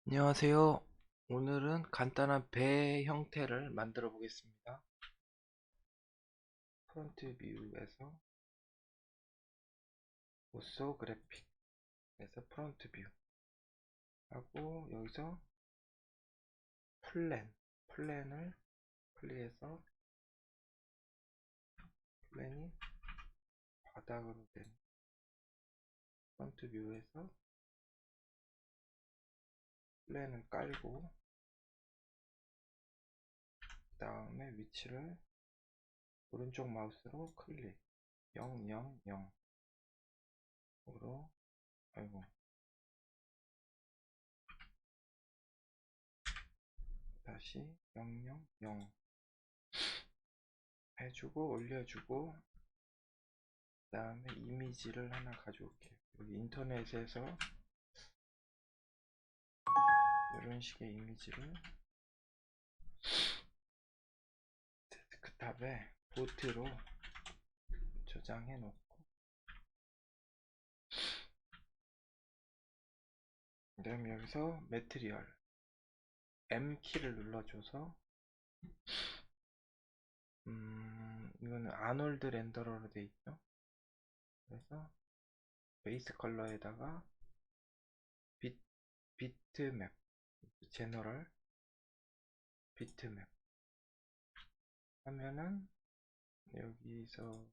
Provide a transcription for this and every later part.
안녕하세요. 오늘은 간단한 배 형태를 만들어 보겠습니다. 프론트 뷰에서 오소그래픽에서 프론트 뷰 하고 여기서 플랜을 클릭해서 플랜이 바닥으로 된 프론트 뷰에서 플랜을 깔고 그 다음에 위치를 오른쪽 마우스로 클릭 000으로 아이고 다시 000 해주고 올려주고 그 다음에 이미지를 하나 가져올게요. 여기 인터넷에서 이런 식의 이미지를 데스크탑에 보트로 저장해 놓고 그 다음에 여기서 매트리얼 M키를 눌러줘서 이거는 아놀드 렌더러로 되어 있죠. 그래서 베이스 컬러에다가 비트맵 제너럴 비트맵 하면은 여기서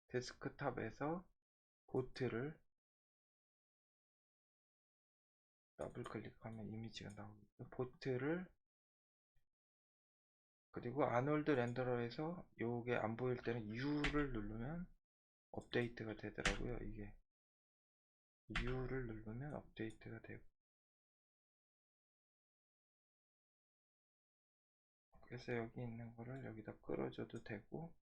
데스크탑에서 보트를 더블 클릭하면 이미지가 나오겠죠. 보트를 그리고 아놀드 렌더러에서 요게 안 보일 때는 U를 누르면 업데이트가 되더라고요. 이게 U를 누르면 업데이트가 되고 그래서 여기 있는 거를 여기다 끌어줘도 되고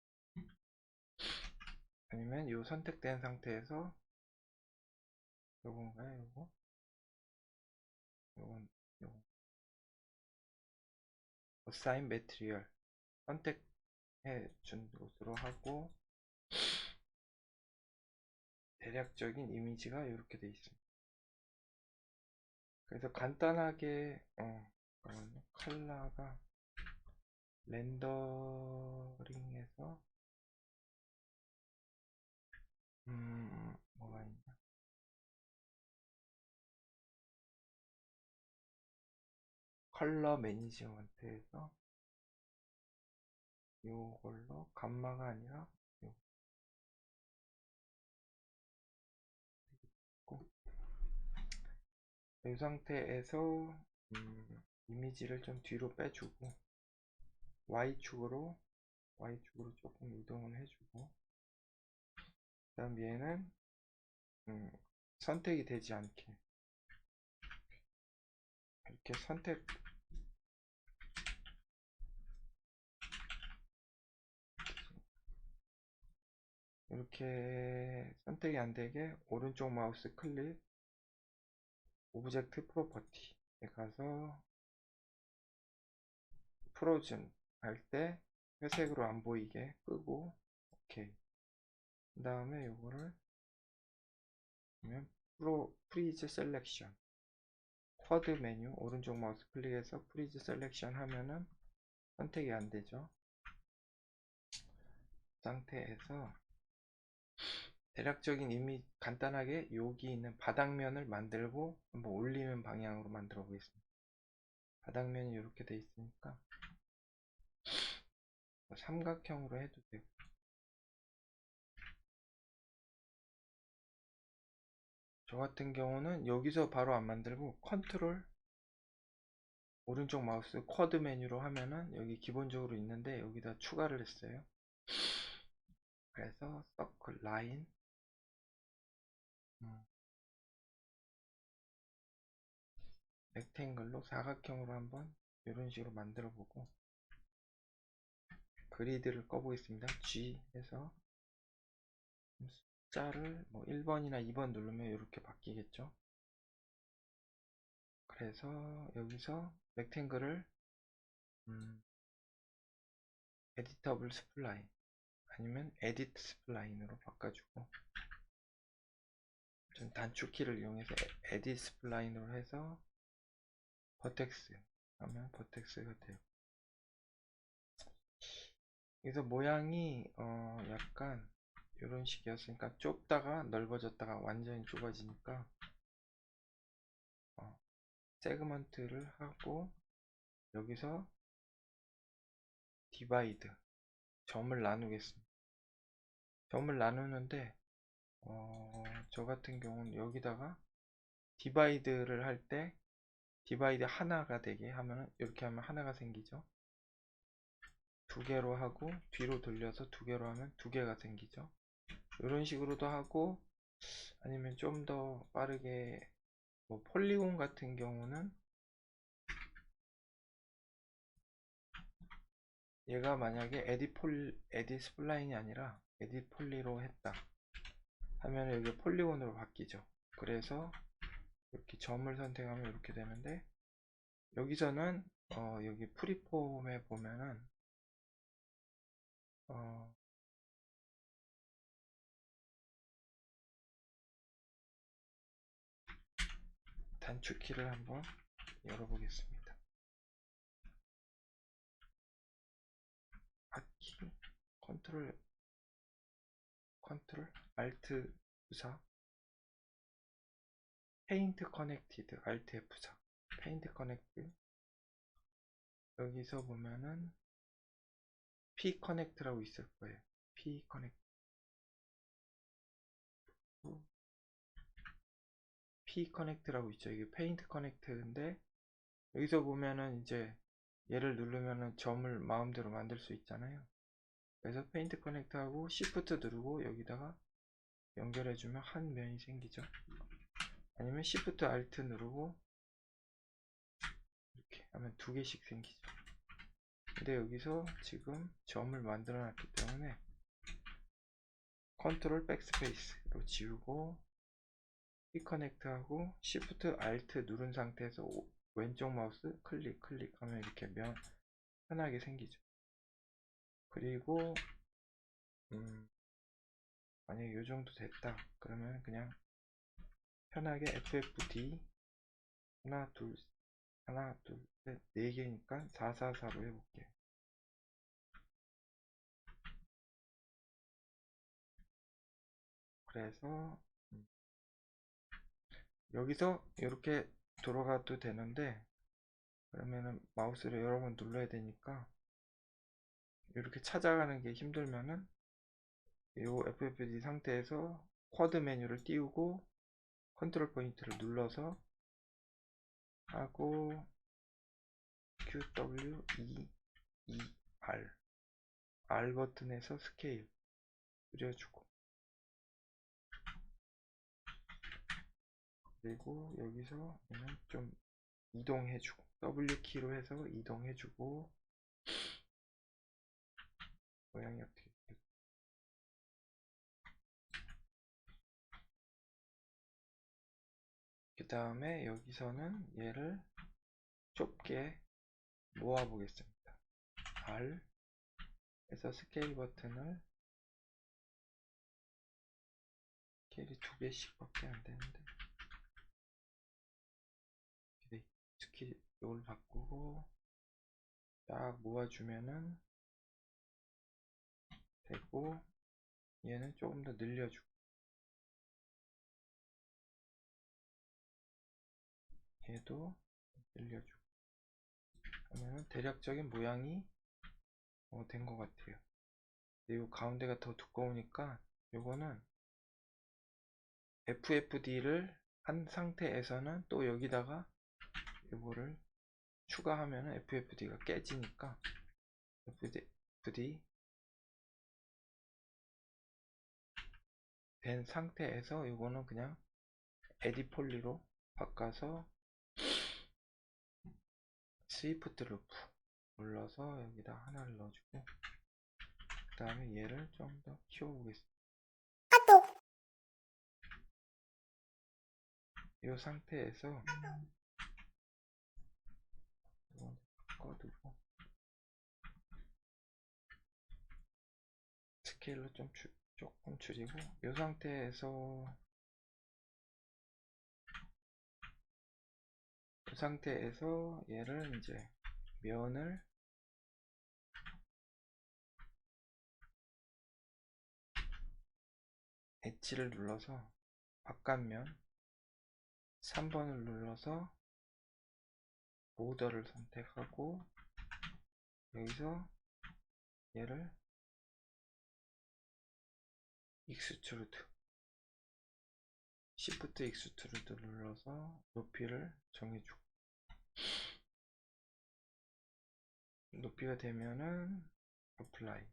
아니면 요 선택된 상태에서 요건가요? 요건 Assign Material 선택해 준 것으로 하고 대략적인 이미지가 이렇게 돼 있습니다. 그래서 간단하게 컬러가 렌더링에서 뭐가 있나 컬러 매니지먼트에서 요걸로 감마가 아니라 요거 이 상태에서 이미지를 좀 뒤로 빼주고 Y축으로 조금 이동을 해주고 그 다음 얘는 선택이 되지 않게 이렇게 이렇게 선택이 안 되게 오른쪽 마우스 클릭 오브젝트 프로퍼티에 가서 프로즌 할 때 회색으로 안 보이게 끄고 오케이. 그 다음에 요거를 보면 프리즈 셀렉션 쿼드 메뉴 오른쪽 마우스 클릭해서 프리즈 셀렉션 하면은 선택이 안 되죠. 상태에서 대략적인 이미 간단하게 여기 있는 바닥면을 만들고 한번 올리는 방향으로 만들어 보겠습니다. 바닥면이 이렇게 돼 있으니까 삼각형으로 해도 되고 저 같은 경우는 여기서 바로 안 만들고 컨트롤 오른쪽 마우스 쿼드 메뉴로 하면은 여기 기본적으로 있는데 여기다 추가를 했어요. 그래서 서클 라인 렉탱글로 사각형으로 한번 이런 식으로 만들어 보고 그리드를 꺼 보겠습니다. G 해서 숫자를 뭐 1번이나 2번 누르면 이렇게 바뀌겠죠. 그래서 여기서 렉탱글을 에디터블 스플라인 아니면 에디트 스플라인으로 바꿔주고 전 단축키를 이용해서 에디 스플라인으로 해서 버텍스 하면 버텍스가 돼요. 그래서 모양이 약간 이런 식이었으니까 좁다가 넓어졌다가 완전히 좁아지니까 세그먼트를 하고 여기서 디바이드 점을 나누겠습니다. 점을 나누는데 저 같은 경우는 여기다가 디바이드를 할 때 디바이드 하나가 되게 하면 이렇게 하면 하나가 생기죠. 두 개로 하고 뒤로 돌려서 두 개로 하면 두 개가 생기죠. 이런 식으로도 하고 아니면 좀 더 빠르게 뭐 폴리곤 같은 경우는 얘가 만약에 에디 스플라인이 아니라 에디 폴리로 했다 하면 여기 폴리곤으로 바뀌죠. 그래서 이렇게 점을 선택하면 이렇게 되는데 여기서는 여기 프리폼에 보면은 단축키를 한번 열어보겠습니다. 핫키 컨트롤 알트 F4 페인트 커넥티드 알트 F4 페인트 커넥트 여기서 보면은 P 커넥트라고 있을 거예요. P 커넥트 P 커넥트라고 있죠. 이게 페인트 커넥트인데 여기서 보면은 이제 얘를 누르면은 점을 마음대로 만들 수 있잖아요. 그래서 페인트 커넥트하고 Shift 누르고 여기다가 연결해주면 한 면이 생기죠. 아니면 Shift Alt 누르고 이렇게 하면 두 개씩 생기죠. 근데 여기서 지금 점을 만들어 놨기 때문에 컨트롤 백스페이스로 지우고 P-커넥트하고 Shift Alt 누른 상태에서 왼쪽 마우스 클릭하면 이렇게 면 편하게 생기죠. 그리고 만약에 이 정도 됐다 그러면 그냥 편하게 FFD 하나 둘 셋, 4개니까 444로 해볼게요. 그래서 여기서 이렇게 돌아가도 되는데 그러면은 마우스를 여러 번 눌러야 되니까 이렇게 찾아가는 게 힘들면은 이 FFD 상태에서 쿼드 메뉴를 띄우고 컨트롤 포인트를 눌러서 하고 R 버튼에서 스케일 줄여주고 그리고 여기서 얘는 좀 이동해주고 W키로 해서 이동해주고 모양이 어떻게 그 다음에 여기서는 얘를 좁게 모아 보겠습니다. R 해서 스케일 버튼을 스케일이 두 개씩 밖에 안 되는데 스케일 이걸 바꾸고 딱 모아주면은 되고 얘는 조금 더 늘려주고 얘도 늘려주고 하면은 대략적인 모양이 된 것 같아요. 이 가운데가 더 두꺼우니까 요거는 FFD를 한 상태에서는 또 여기다가 요거를 추가하면은 FFD가 깨지니까 FFD 된 상태에서 요거는 그냥 에디폴리로 바꿔서 스위프트 루프 눌러서 여기다 하나를 넣어주고 그 다음에 얘를 좀 더 키워보겠습니다. 이 상태에서 꺼두고 스케일로 좀 조금 줄이고 이 상태에서 상태에서 얘를 이제 면을 엣지를 눌러서 바깥면 3번을 눌러서 보더를 선택하고 여기서 얘를 익스트루드 시프트 익스트루드 눌러서 높이를 정해주고 높이가 되면은 어플라이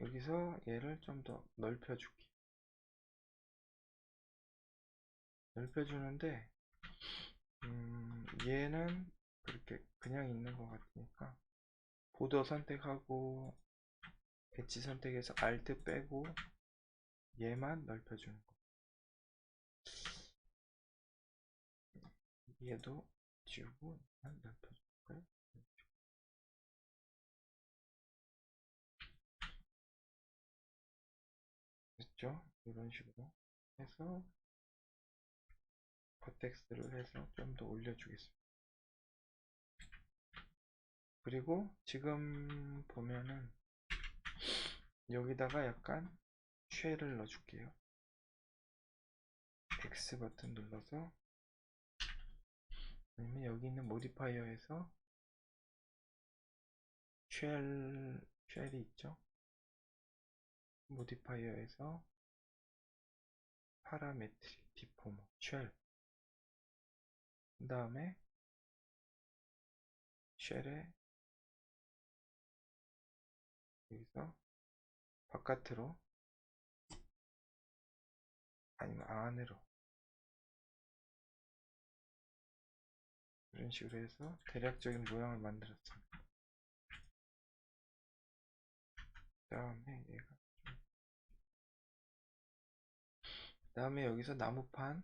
여기서 얘를 좀 더 넓혀줄게 넓혀주는데 얘는 그렇게 그냥 있는 것 같으니까 보더 선택하고 엣지 선택해서 Alt 빼고 얘만 넓혀주는 거 얘도 지우고 얘만 넓혀줄까요? 됐죠? 이런 식으로 해서 버텍스를 해서 좀 더 올려주겠습니다. 그리고 지금 보면은 여기다가 약간 쉘을 넣어줄게요. X 버튼 눌러서 아니면 여기 있는 모디파이어에서 쉘이 있죠? 모디파이어에서 파라메트릭 디포머 쉘 그 다음에 쉘에 여기서 바깥으로 아니면 안으로 이런 식으로 해서 대략적인 모양을 만들었습니다. 그 다음에 여기서 나무판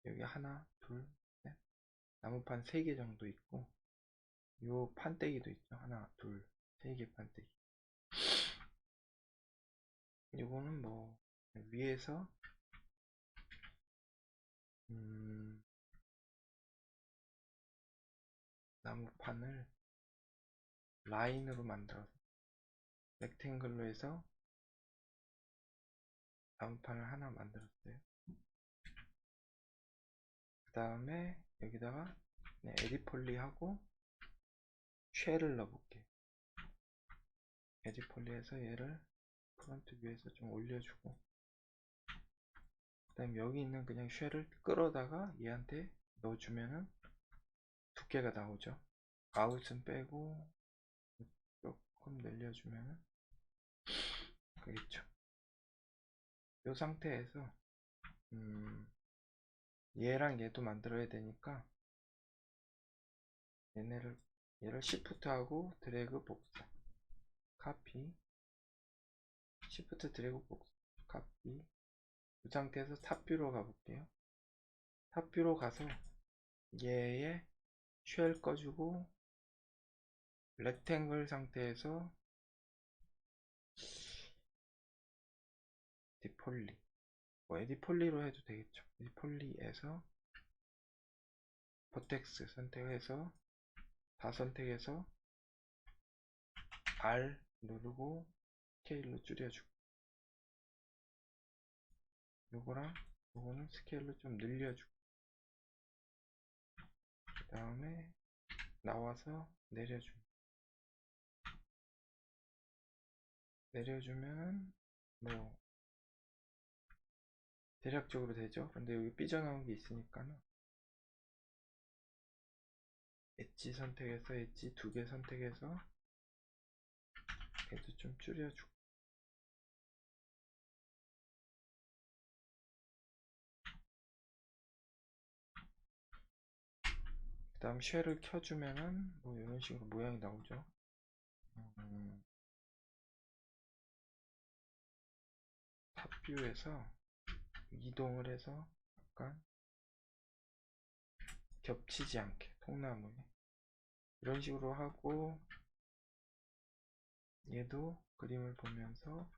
여기 하나 둘 셋 나무판 3개 정도 있고 요 판때기도 있죠. 하나 둘 3개 판때기 이거는 뭐 위에서 나무판을 라인으로 만들어서 렉탱글로 해서 나무판을 하나 만들었어요. 그 다음에 여기다가 에디폴리 하고 쉘을 넣어볼게요. 에디폴리 해서 얘를 프론트 뷰에서 좀 올려주고 그 다음에 여기 있는 그냥 쉘을 끌어다가 얘한테 넣어주면은 두께가 나오죠. 아웃은 빼고 조금 늘려주면은 그겠죠. 이 상태에서 얘랑 얘도 만들어야 되니까 얘를 시프트하고 드래그 복사 카피 시프트 드래그 복사 카피 이 상태에서 탑뷰로 가볼게요. 탑뷰로 가서 얘의 쉘 꺼주고 렉탱글 상태에서 디폴리 에디폴리로 해도 되겠죠. 에디폴리에서 버텍스 선택해서 다 선택해서 R 누르고 스케일로 줄여주고 요거랑 요거는 스케일로 좀 늘려주고 그 다음에 나와서 내려주면 뭐 대략적으로 되죠. 근데 여기 삐져나온 게 있으니까는 엣지 선택해서 엣지 2개 선택해서 얘도 좀 줄여주고 그 다음 쉘을 켜주면은 뭐 이런 식으로 모양이 나오죠. 탑뷰에서 이동을 해서 약간 겹치지 않게 통나무에 이런 식으로 하고 얘도 그림을 보면서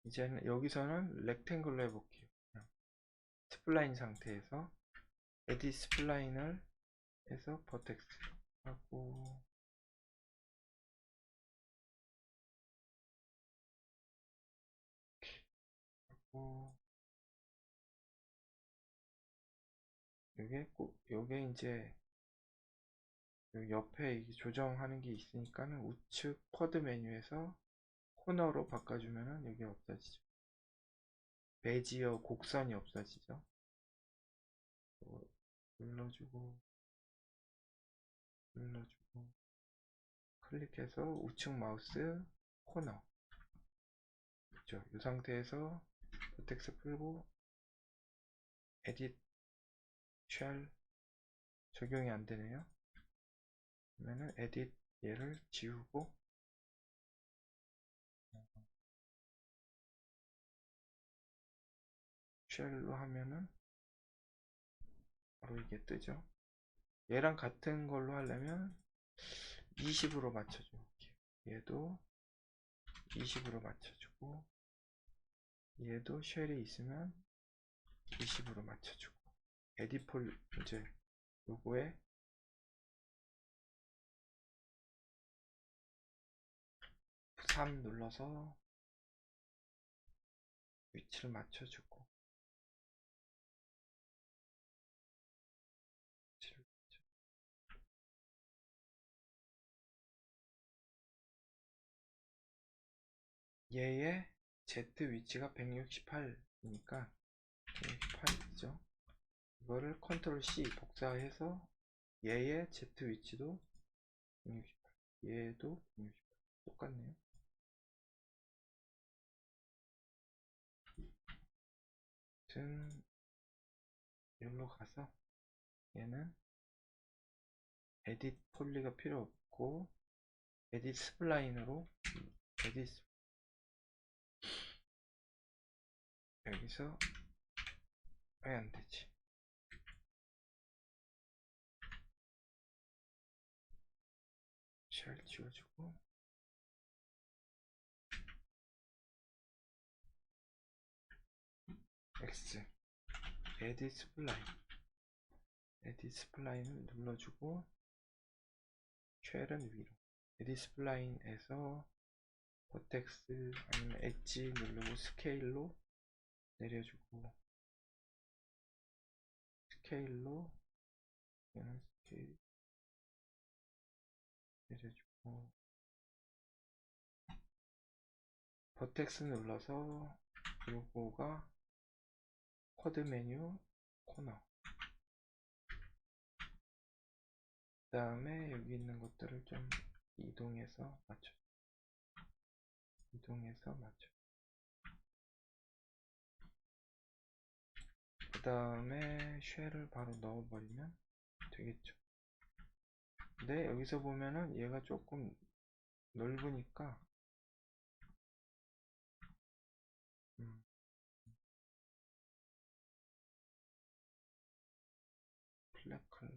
이제는 여기서는 렉탱글로 해볼게요. 그냥 스플라인 상태에서 에디 스플라인을 해서 버텍스 하고 요게 이제 요 옆에 조정하는 게 있으니까는 우측 쿼드 메뉴에서 코너로 바꿔주면은 여기 없어지죠. 베지어 곡선이 없어지죠. 눌러주고 클릭해서 우측 마우스 코너 있죠. 이 상태에서 버텍스 풀고 에딧 쉘 적용이 안 되네요. 그러면은 에딧 얘를 지우고 쉘로 하면은 바로 이게 뜨죠. 얘랑 같은 걸로 하려면 20으로 맞춰줘. 얘도 20으로 맞춰주고 얘도 쉘이 있으면 20으로 맞춰주고 에디폴 이제 요거에 3 눌러서 위치를 맞춰주고 얘의 Z 위치가 168이니까 168이죠. 이거를 컨트롤 C 복사해서 얘의 Z 위치도 168, 얘도 168 똑같네요. 아무튼 여기로 가서 얘는 에딧 폴리가 필요 없고 에딧 스플라인으로 에딧 여기서 왜 안되지? 잘 지워주고 X 에딧 스플라인을 눌러주고 쉘은 위로 에딧 스플라인에서 버텍스 아니면 엣지 누르고 스케일로 내려주고 스케일로 얘는 스케일 내려주고 버텍스 눌러서 요거가 쿼드 메뉴 코너 그 다음에 여기 있는 것들을 좀 이동해서 맞춰 그 다음에 쉘을 바로 넣어버리면 되겠죠. 근데 여기서 보면은 얘가 조금 넓으니까 블랙 컬러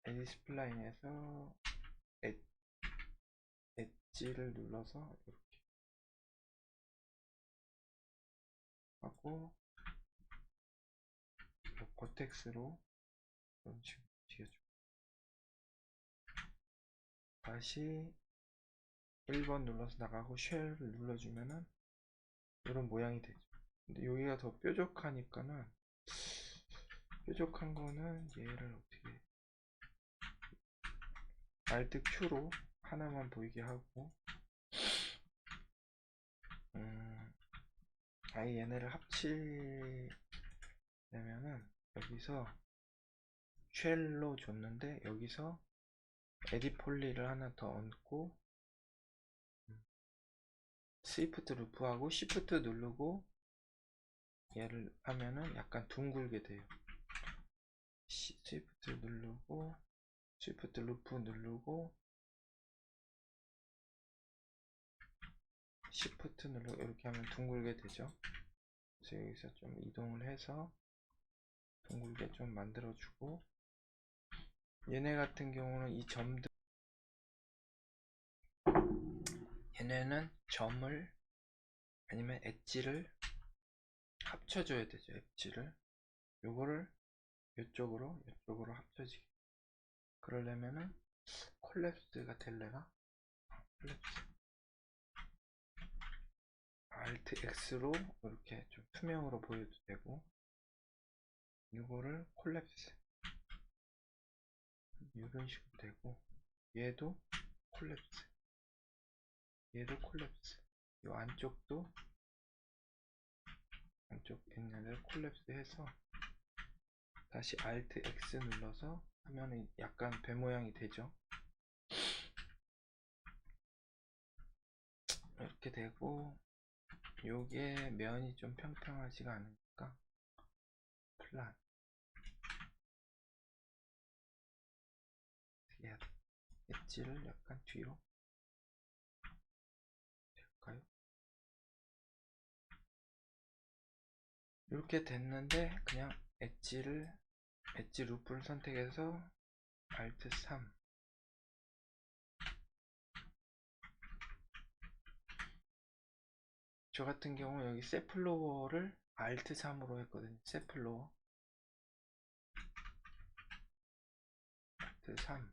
에디 스플라인에서 엣지를 눌러서 이렇게 하고 버텍스로 이런 식으로 지어주고 다시 1번 눌러서 나가고 쉘을 눌러주면은 이런 모양이 되죠. 근데 여기가 더 뾰족하니까는 뾰족한 거는 얘를 어떻게 Alt Q로 하나만 보이게 하고 아예 얘네를 합치려면은 여기서 쉘로 줬는데 여기서 에디 폴리를 하나 더 얹고 스위프트 루프하고 시프트 누르고 얘를 하면은 약간 둥글게 돼요. 스위프트 누르고 스위프트 루프 누르고 시프트 누르고 이렇게 하면 둥글게 되죠. 그래서 여기서 좀 이동을 해서 둥글게 좀 만들어주고 얘네 같은 경우는 이 점들 얘네는 점을 아니면 엣지를 합쳐줘야 되죠. 엣지를 요거를 요쪽으로 합쳐지게. 그러려면은 콜랩스가 될래나? 콜랩스 Alt X로 이렇게 좀 투명으로 보여도 되고, 이거를 콜랩스 이런 식으로 되고, 얘도 콜랩스 이 안쪽도 안쪽 있는 콜랩스 해서 다시 Alt X 눌러서 하면은 약간 배 모양이 되죠. 이렇게 되고, 요게 면이 좀 평평하지가 않으니까 플랫 어떻게 해야 돼? 엣지를 약간 뒤로 될까요? 이렇게 됐는데 그냥 엣지 루프를 선택해서 Alt 3 저 같은 경우 여기 세플로어를 Alt 3으로 했거든요. 세플로어 Alt 3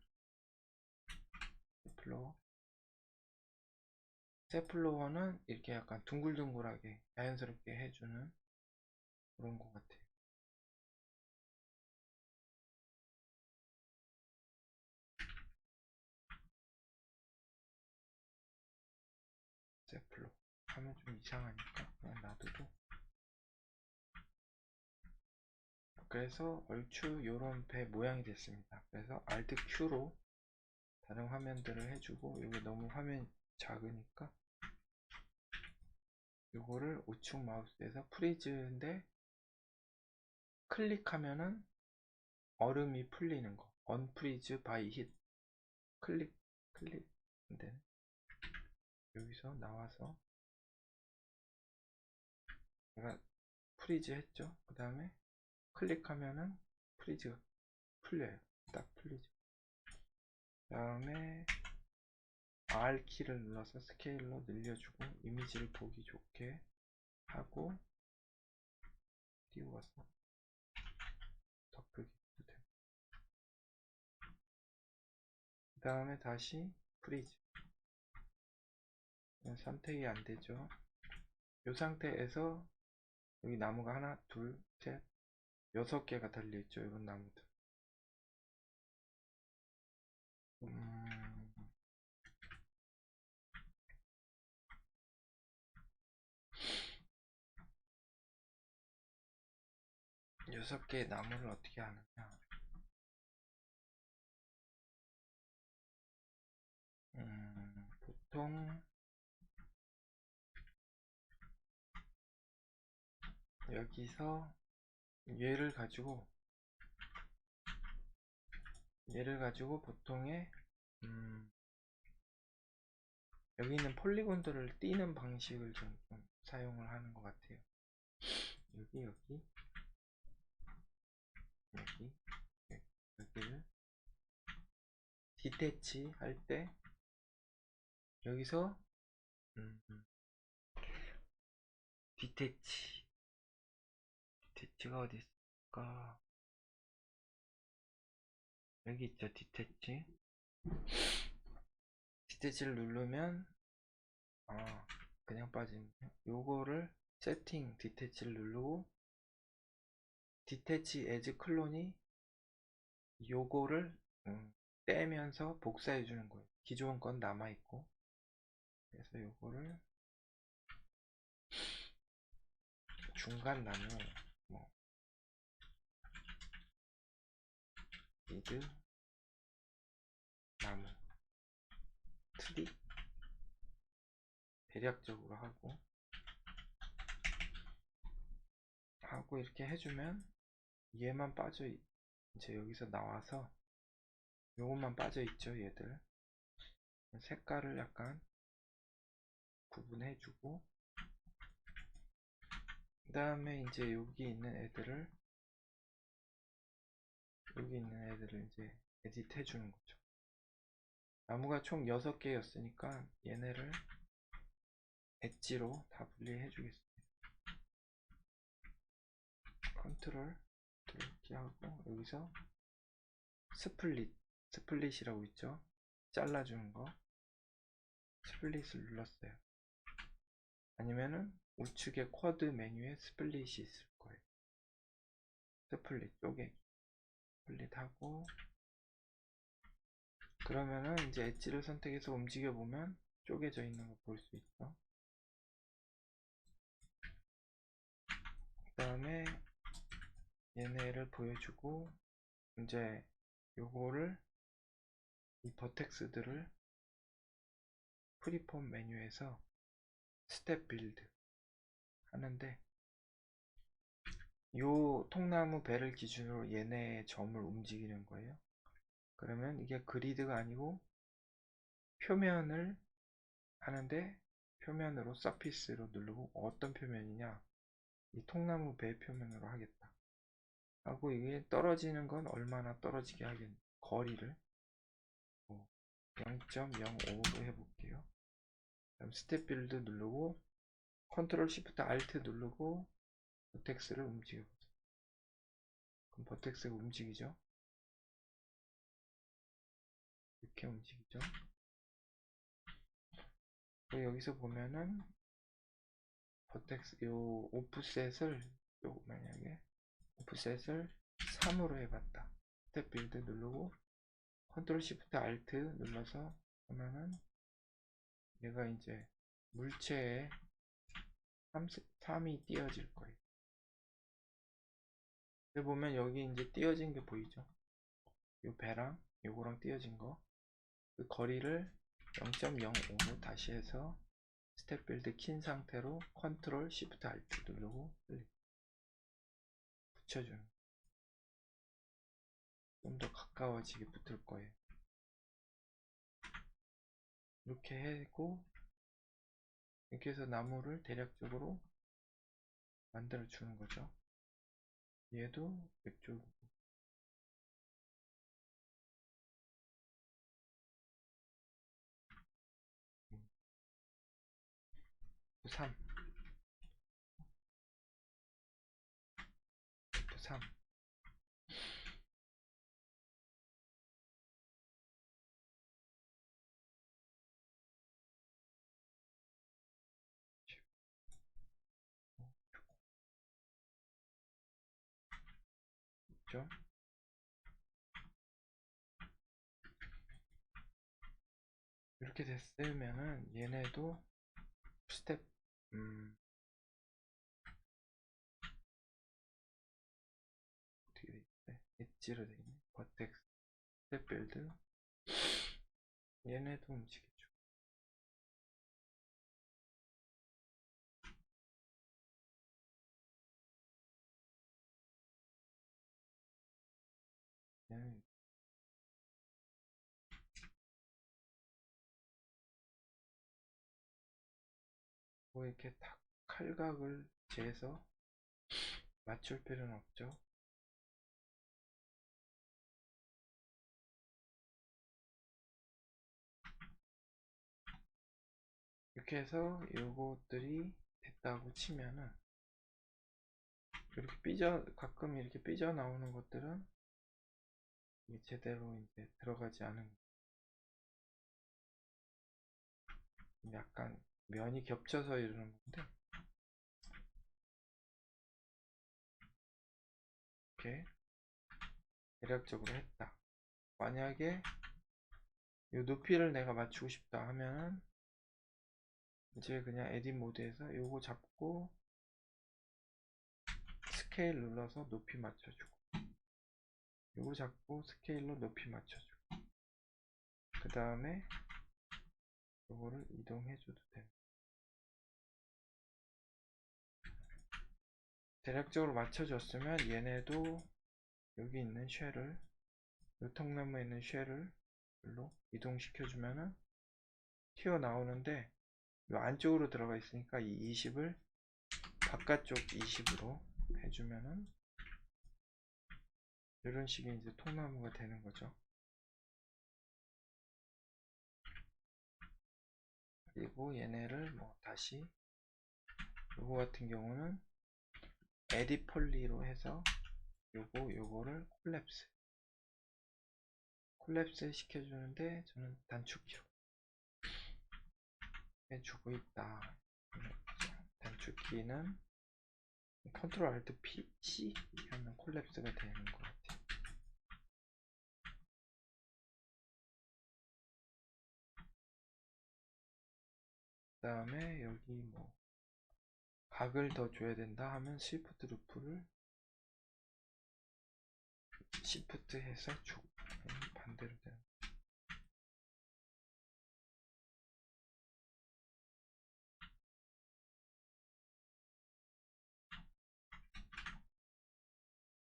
세플로어는 이렇게 약간 둥글둥글하게 자연스럽게 해주는 그런 것 같아요. 세플로 하면 좀 이상하니까 그냥 놔두고, 그래서 얼추 요런 배 모양이 됐습니다. 그래서 Alt Q로 다른 화면들을 해주고, 이게 너무 화면이 작으니까 요거를 우측 마우스에서 프리즈인데 클릭하면은 얼음이 풀리는 거, 언프리즈 바이 힛. 클릭 근데 여기서 나와서 제가 프리즈 했죠. 그 다음에 클릭하면은 프리즈가 풀려요. 딱 풀리죠. 그 다음에 R키를 눌러서 스케일로 늘려주고 이미지를 보기 좋게 하고 띄워서 더 크게 해도 돼요. 그 다음에 다시 프리즈. 선택이 안 되죠. 이 상태에서 여기 나무가 하나, 둘, 셋, 6개가 달려있죠. 이런 나무들. 6개의 나무를 어떻게 하느냐. 보통 여기서 얘를 가지고 보통의 여기 있는 폴리곤들을 띄는 방식을 좀 사용을 하는 것 같아요. 여기를 디태치 할 때 여기서 디태치가 어디 있을까? 여기 있죠. 디태치를 누르면 그냥 빠지는, 요거를 세팅 디태치를 누르고 디태치 에즈 클론이 요거를 떼면서 복사해 주는 거예요. 기존 건 남아있고. 그래서 요거를 중간 나무 리드 나무 트리 대략적으로 하고 이렇게 해주면 얘만 빠져 이제 여기서 나와서 요것만 빠져 있죠. 얘들 색깔을 약간 구분해주고, 그 다음에 이제 여기 있는 애들을 이제 에디트 해주는 거죠. 나무가 총 6개였으니까 얘네를 엣지로 다 분리해 주겠습니다. 컨트롤 이렇게 하고 여기서 스플릿이라고 있죠. 잘라주는 거 스플릿을 눌렀어요. 아니면은 우측에 쿼드 메뉴에 스플릿이 있을 거예요. 스플릿 쪼개기 스플릿하고 그러면은 이제 엣지를 선택해서 움직여 보면 쪼개져 있는 거 볼 수 있죠. 그 다음에 얘네를 보여주고 이제 요거를 이 버텍스들을 프리폼 메뉴에서 스텝 빌드 하는데 요 통나무 배를 기준으로 얘네의 점을 움직이는 거예요. 그러면 이게 그리드가 아니고 표면을 하는데 표면으로 서피스로 누르고 어떤 표면이냐 이 통나무 배 표면으로 하겠다 하고 이게 떨어지는 건 얼마나 떨어지게 하겠냐 거리를 0.05로 해볼게요. 그럼 스텝 빌드 누르고 컨트롤 시프트 알트 누르고 버텍스를 움직여보세요. 그럼 버텍스가 움직이죠. 이렇게 움직이죠. 여기서 보면은 버텍스 요 오프셋을 만약에 오프셋을 3으로 해봤다. 스텝 빌드 누르고 컨트롤 시프트 알트 눌러서 하면은 얘가 이제 물체에 3이 띄어질 거예요. 여기 보면 여기 이제 띄어진 게 보이죠? 요 배랑 요거랑 띄어진 거 그 거리를 0.05로 다시 해서 스텝 빌드 킨 상태로 컨트롤 시프트 알트 누르고 붙여주는 좀 더 가까워지게 붙을 거예요. 이렇게 하고 이렇게 해서 나무를 대략적으로 만들어 주는 거죠. 얘도 이쪽 3 3 있죠? 이렇게 됐으면은 얘네도 스텝 어떻게 돼 있대? 엣지로 돼 있네. 버텍스 스텝 빌드 얘네도 움직이죠. 얘는 뭐 이렇게 딱 칼각을 재서 맞출 필요는 없죠. 이렇게 해서 요것들이 됐다고 치면은 이렇게 가끔 이렇게 삐져 나오는 것들은 제대로 이제 들어가지 않은 약간 면이 겹쳐서 이러는 건데 이렇게 대략적으로 했다. 만약에 이 높이를 내가 맞추고 싶다 하면 이제 그냥 에딧 모드에서 요거 잡고 스케일 눌러서 높이 맞춰주고 요거 잡고 스케일로 높이 맞춰주고 그 다음에 요거를 이동해줘도 됩니다. 대략적으로 맞춰줬으면 얘네도 여기 있는 쉘을 요 통나무에 있는 쉘을 일로 이동시켜주면은 튀어나오는데 요 안쪽으로 들어가 있으니까 이 20을 바깥쪽 20으로 해주면은 이런 식의 이제 통나무가 되는 거죠. 그리고 얘네를 뭐 다시 요거 같은 경우는 에디 폴리로 해서 요거를 콜랩스 시켜주는데 저는 단축키로 해주고 있다. 단축키는 컨트롤 알트 P C 하면 콜랩스가 되는 것 같아요. 그 다음에 여기 뭐 각을 더 줘야 된다 하면 시프트 루프를 시프트 해서 주고 반대로 되는.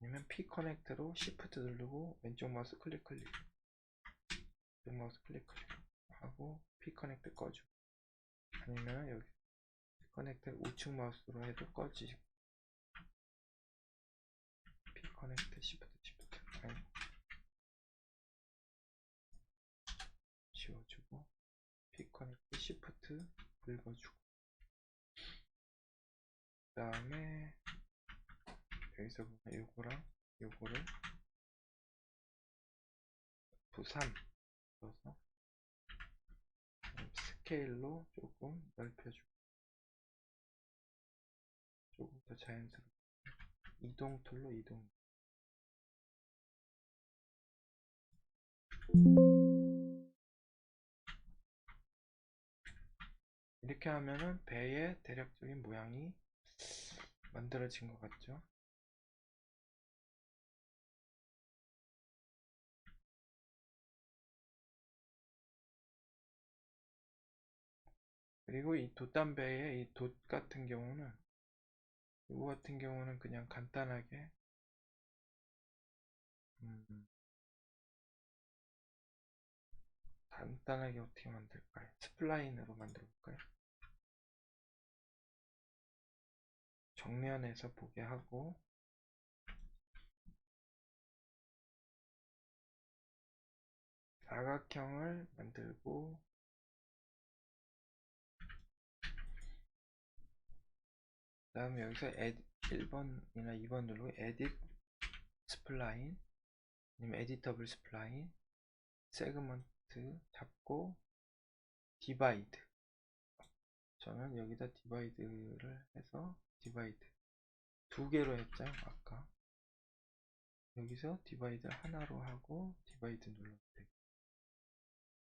아니면 P 커넥트로 시프트 누르고 왼쪽 마우스 클릭 왼쪽 마우스 클릭 하고 P 커넥트 꺼주고, 아니면 여기 P 커넥트 우측 마우스로 해도 꺼지고, P 커넥트 시프트 지워주고 P 커넥트 시프트 긁어주고, 그 다음에 여기서 보면 요거를 F3 넣어서 스케일로 조금 넓혀주고, 조금 더 자연스럽게 이동 툴로 이동. 이렇게 하면은 배의 대략적인 모양이 만들어진 것 같죠? 그리고 이 돛담배의 이 돛 같은 경우는, 이거 같은 경우는 그냥 간단하게 어떻게 만들까요? 스플라인으로 만들어 볼까요? 정면에서 보게 하고, 사각형을 만들고, 그 다음에 여기서 1번이나 2번 누르고 에딧 스플라인, 아니면 에디터블 스플라인, 세그먼트 잡고 디바이드. 저는 여기다 디바이드를 해서 디바이드 두 개로 했죠. 아까 여기서 디바이드 하나로 하고 디바이드 눌러도 되고,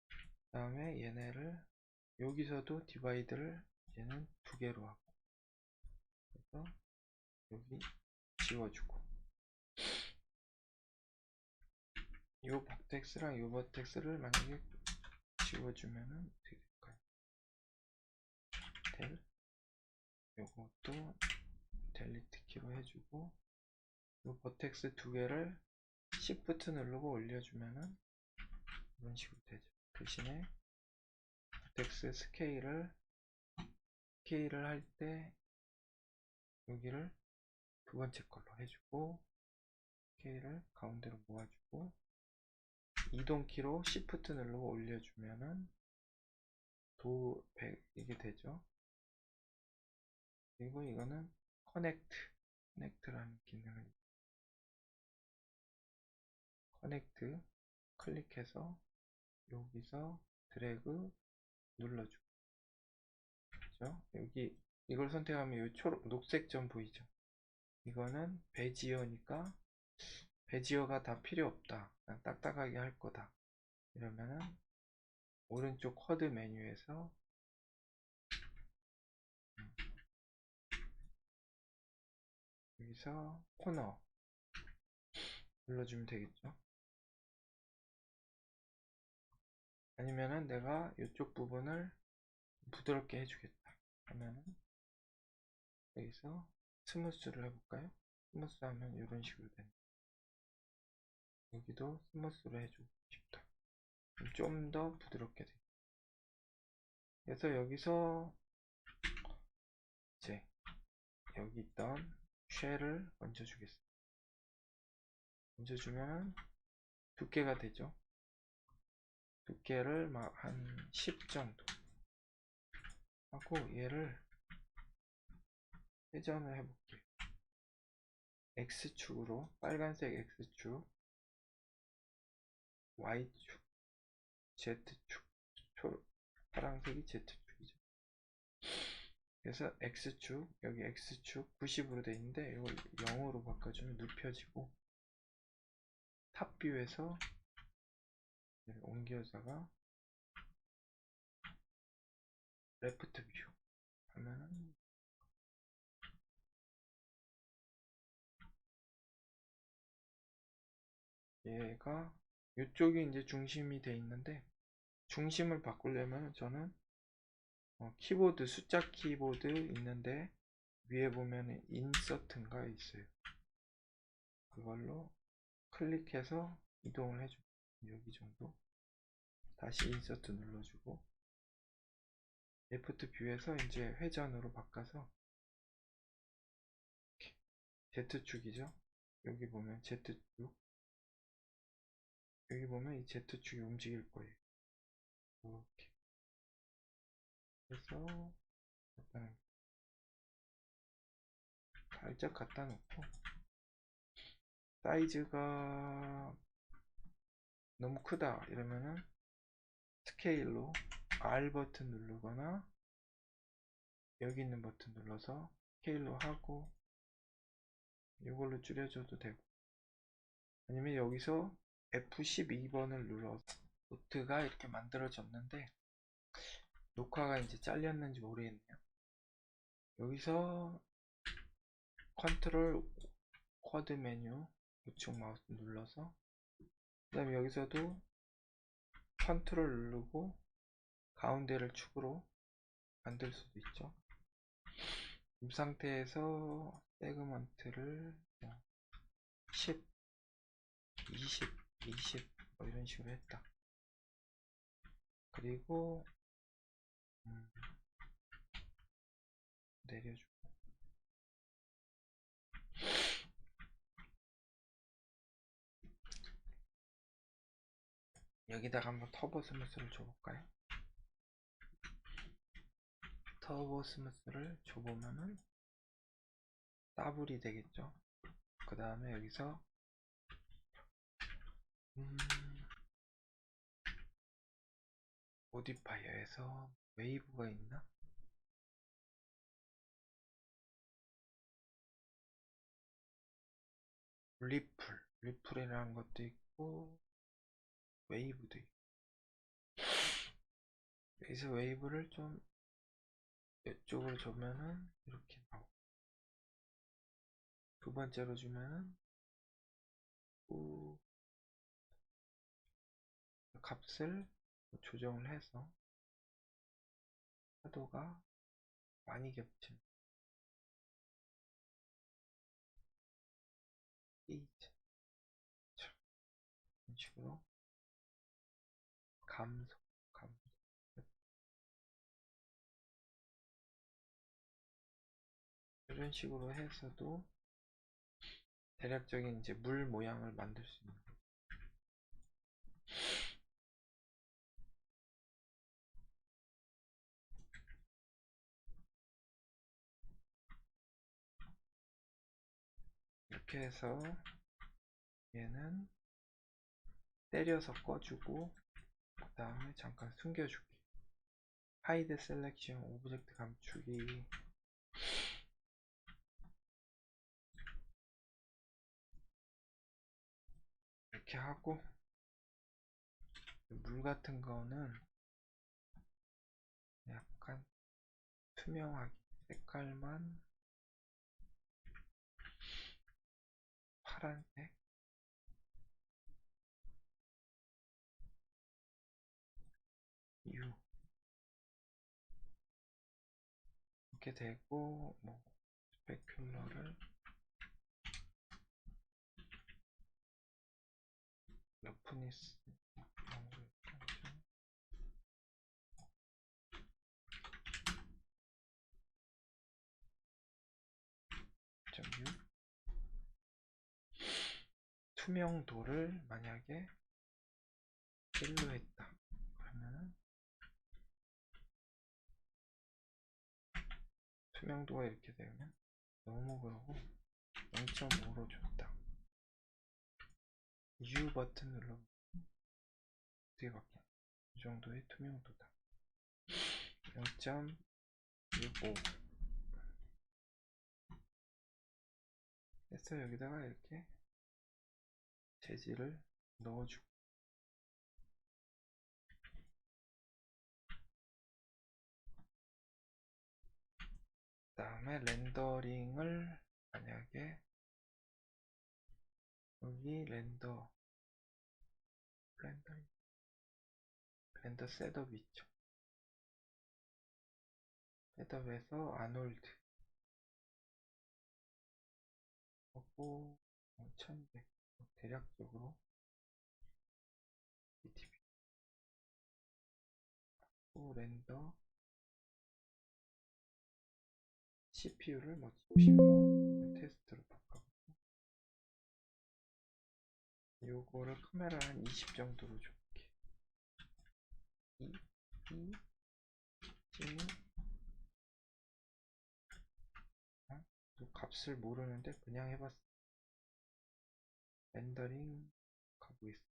그 다음에 얘네를 여기서도 디바이드를 얘는 두 개로 하고, 그래서 여기 지워주고, 요 버텍스랑 요 버텍스를 만약에 지워주면은 어떻게 될까요? 델, 요것도 델리트 키로 해주고, 요 버텍스 두 개를 시프트 누르고 올려주면은 이런 식으로 되죠. 대신에 버텍스 스케일을 할 때 여기를 두 번째 걸로 해주고, 스케일을 가운데로 모아주고, 이동키로 시프트 누르고 올려주면은 이게 되죠. 그리고 이거는 커넥트라는 기능을, 커넥트 클릭해서 여기서 드래그 눌러주고, 그죠? 여기 이걸 선택하면 이 녹색 점 보이죠? 이거는 베지어니까 베지어가 다 필요 없다, 그냥 딱딱하게 할 거다, 이러면은 오른쪽 쿼드 메뉴에서 여기서 코너 눌러주면 되겠죠. 아니면은 내가 이쪽 부분을 부드럽게 해주겠다 하면은 여기서 스무스를 해볼까요? 스무스 하면 이런 식으로 되는, 여기도 스무스로 해주고 싶다, 좀 더 부드럽게 돼. 그래서 여기서 이제 여기 있던 쉘을 얹어주겠습니다. 얹어주면 두께가 되죠. 두께를 막 한 10 정도, 하고 얘를 회전을 해볼게요. X축으로 빨간색 X축, Y축, Z축, 파란색이 Z축이죠. 그래서 X축, 여기 X축 90으로 되어 있는데 이걸 0으로 바꿔주면 눕혀지고, 탑뷰에서 옮겨다가 레프트 뷰 하면은 얘가 이쪽이 이제 중심이 돼 있는데, 중심을 바꾸려면 저는 키보드, 숫자 키보드 있는데 위에 보면 인서트인가 있어요. 그걸로 클릭해서 이동을 해줘. 여기 정도. 다시 인서트 눌러주고, 레프트 뷰에서 이제 회전으로 바꿔서 Z축이죠. 여기 보면 Z축, 여기 보면 이 Z축이 움직일 거예요. 이렇게 해서 살짝 갖다 놓고, 사이즈가 너무 크다 이러면은 스케일로 R 버튼 누르거나 여기 있는 버튼 눌러서 스케일로 하고, 이걸로 줄여줘도 되고, 아니면 여기서 F12번을 눌러서 노트가 이렇게 만들어졌는데 녹화가 이제 잘렸는지 모르겠네요. 여기서 컨트롤 쿼드 메뉴 우측 마우스 눌러서, 그 다음에 여기서도 컨트롤 누르고 가운데를 축으로 만들 수도 있죠. 이 상태에서 세그먼트를 10, 20, 20 뭐 이런 식으로 했다. 그리고 내려주고, 여기다가 한번 터보 스무스를 줘볼까요? 터보 스무스를 줘보면은 더블이 되겠죠. 그 다음에 여기서 모디파이어에서 웨이브가 있나? 리플이라는 것도 있고 웨이브도 있고, 여기서 웨이브를 좀 이쪽으로 주면은 이렇게 나오고, 두 번째로 주면은 값을 조정을 해서 파도가 많이 겹친 이런 식으로 감소 이런 식으로 해서도 대략적인 이제 물 모양을 만들 수 있는 거예요. 이렇게 해서 얘는 때려서 꺼주고, 그 다음에 잠깐 숨겨주기, 하이드 셀렉션 오브젝트 감추기, 이렇게 하고, 물 같은 거는 약간 투명하게 색깔만 파란색, U 이렇게 되고, 뭐 스페큘러를 러프니스 .U, 투명도를 만약에 1로 했다 그러면은 투명도가 이렇게 되면 너무 그러고 0.5로 줬다. U 버튼 눌러 어떻게 바뀌나? 이 정도의 투명도다. 0.65 해서 여기다가 이렇게 재질을 넣어주고 그 다음에 렌더링을 만약에 여기 렌더 셋업 있죠. 셋업에서 아놀드 하고 1100 대략적으로 BTB 렌더 CPU를 뭐 GPU로 테스트로 바꿔보고 요거를 카메라 한 20 정도로 줄게. 2 찌는 값을 모르는데 그냥 해봤어. 렌더링 가보겠습니다.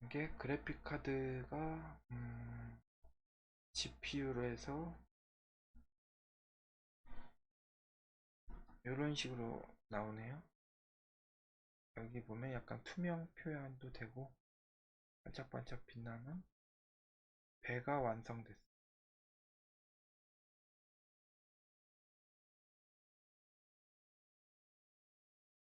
이게 그래픽 카드가 GPU로 해서 이런 식으로 나오네요. 여기 보면 약간 투명 표현도 되고 반짝반짝 빛나는 배가 완성됐어.